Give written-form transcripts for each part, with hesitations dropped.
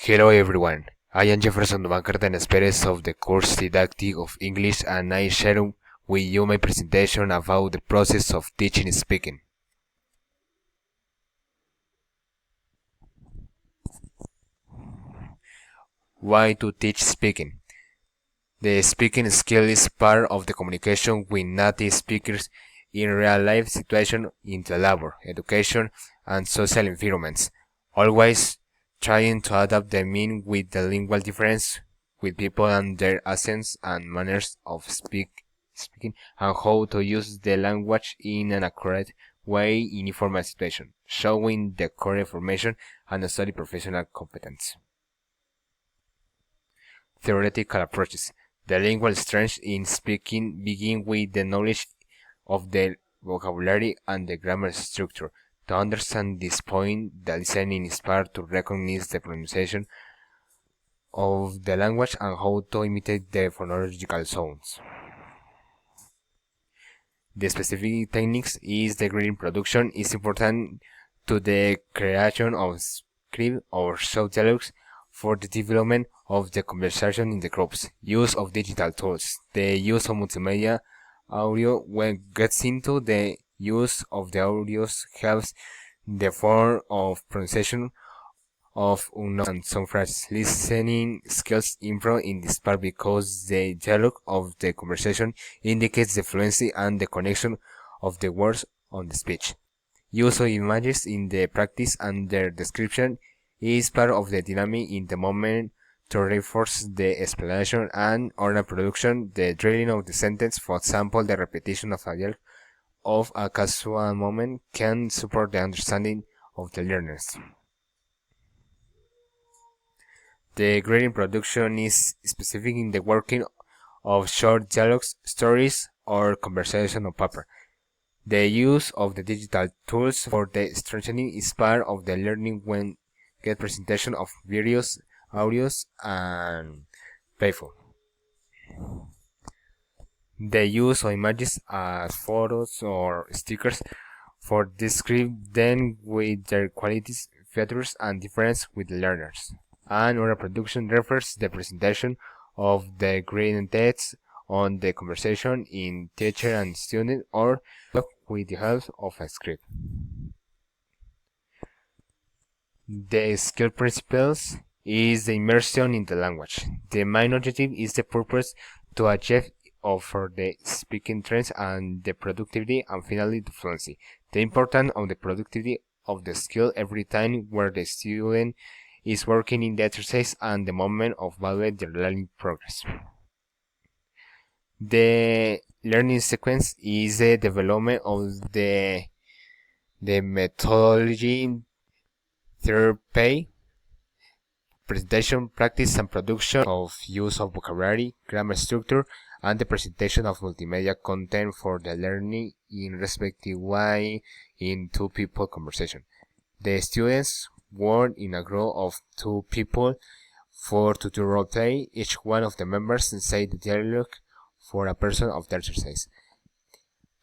Hello everyone, I am Jefferson Duvan Perez of the course Didactics of English, and I share with you my presentation about the process of teaching speaking. Why to teach speaking? The speaking skill is part of the communication with native speakers in real-life situations in the labor, education, and social environments, always trying to adapt the meaning with the lingual difference with people and their accents and manners of speaking and how to use the language in an accurate way in informal situations, showing the correct information and study professional competence. Theoretical approaches. The lingual strengths in speaking begin with the knowledge of the vocabulary and the grammar structure. To understand this point, the listening is part to recognize the pronunciation of the language and how to imitate the phonological sounds. The specific techniques is the reading production is important to the creation of script or short dialogues for the development of the conversation in the groups. Use of digital tools. The use of multimedia audio when gets into the use of the audios helps the form of pronunciation of unknown and some phrases. Listening skills improve in this part because the dialogue of the conversation indicates the fluency and the connection of the words on the speech. Use of images in the practice and their description is part of the dynamic in the moment to reinforce the explanation and oral production, the drilling of the sentence, for example, the repetition of a dialogue of a casual moment can support the understanding of the learners. The grading production is specific in the working of short dialogues, stories, or conversation on paper. The use of the digital tools for the strengthening is part of the learning when get presentation of videos, audios, and playful. The use of images as photos or stickers for describe them with their qualities, features, and difference with the learners. And oral production refers to the presentation of the graded text on the conversation in teacher and student or with the help of a script. The skill principles is the immersion in the language. The main objective is the purpose to achieve for the speaking trends and the productivity and finally the fluency. The importance of the productivity of the skill every time where the student is working in the exercise and the moment of evaluate their learning progress. The learning sequence is the development of the methodology, therapy, presentation, practice, and production of use of vocabulary, grammar structure, and the presentation of multimedia content for the learning in respective way in two-people conversation. The students work in a group of two people to do role play. Each one of the members say the dialogue for a person of the exercise.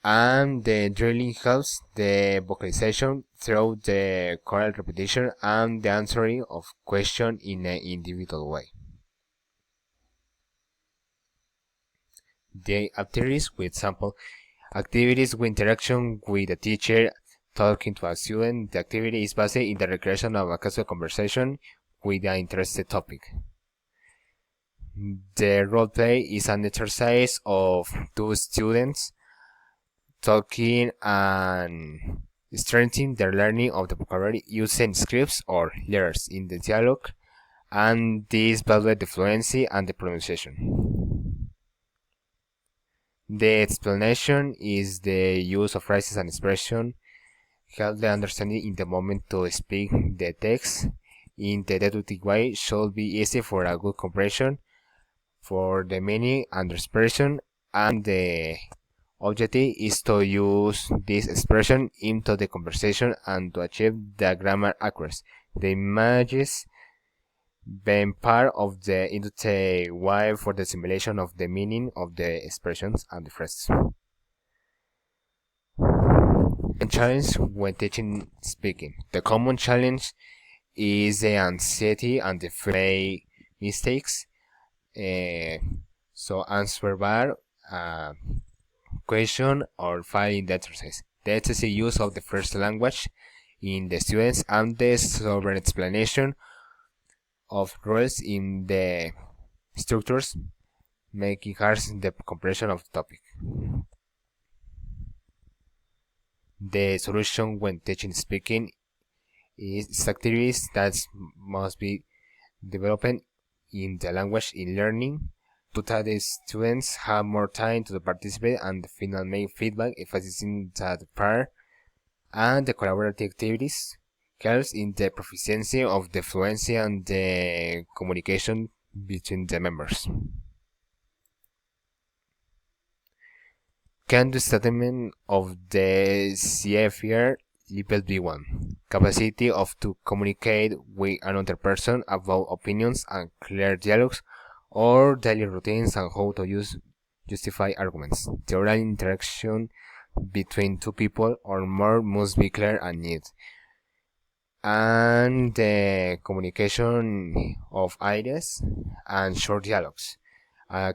And the drilling helps the vocalization through the choral repetition and the answering of questions in an individual way. The activities with sample activities with interaction with the teacher talking to a student. The activity is based in the recreation of a casual conversation with an interested topic. The role play is an exercise of two students talking and strengthening their learning of the vocabulary using scripts or letters in the dialogue, and this evaluates the fluency and the pronunciation. The explanation is the use of phrases and expression, help the understanding in the moment to speak the text in the deductive way should be easy for a good comprehension for the meaning and expression, and the objective is to use this expression into the conversation and to achieve the grammar accuracy. The images being part of the inductive way for the simulation of the meaning of the expressions and the phrases. And challenge when teaching speaking. The common challenge is the anxiety and the fear of mistakes. So answer bar, question or file in the exercise. The excessive use of the first language in the students and the sovereign explanation of rules in the structures making hard the comprehension of the topic. The solution when teaching speaking is activities that must be developed in the language in learning so that the students have more time to participate and final make feedback, emphasizing that part and the collaborative activities helps in the proficiency of the fluency and the communication between the members. Can the statement of the CFR level B1 capacity of to communicate with another person about opinions and clear dialogues or daily routines and how to justify arguments. The oral interaction between two people or more must be clear and neat. And the communication of ideas and short dialogues.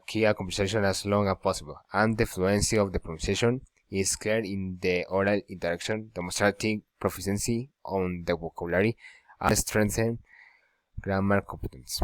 Keep a conversation as long as possible, and the fluency of the pronunciation is clear in the oral interaction, demonstrating proficiency on the vocabulary and strengthen grammar competence.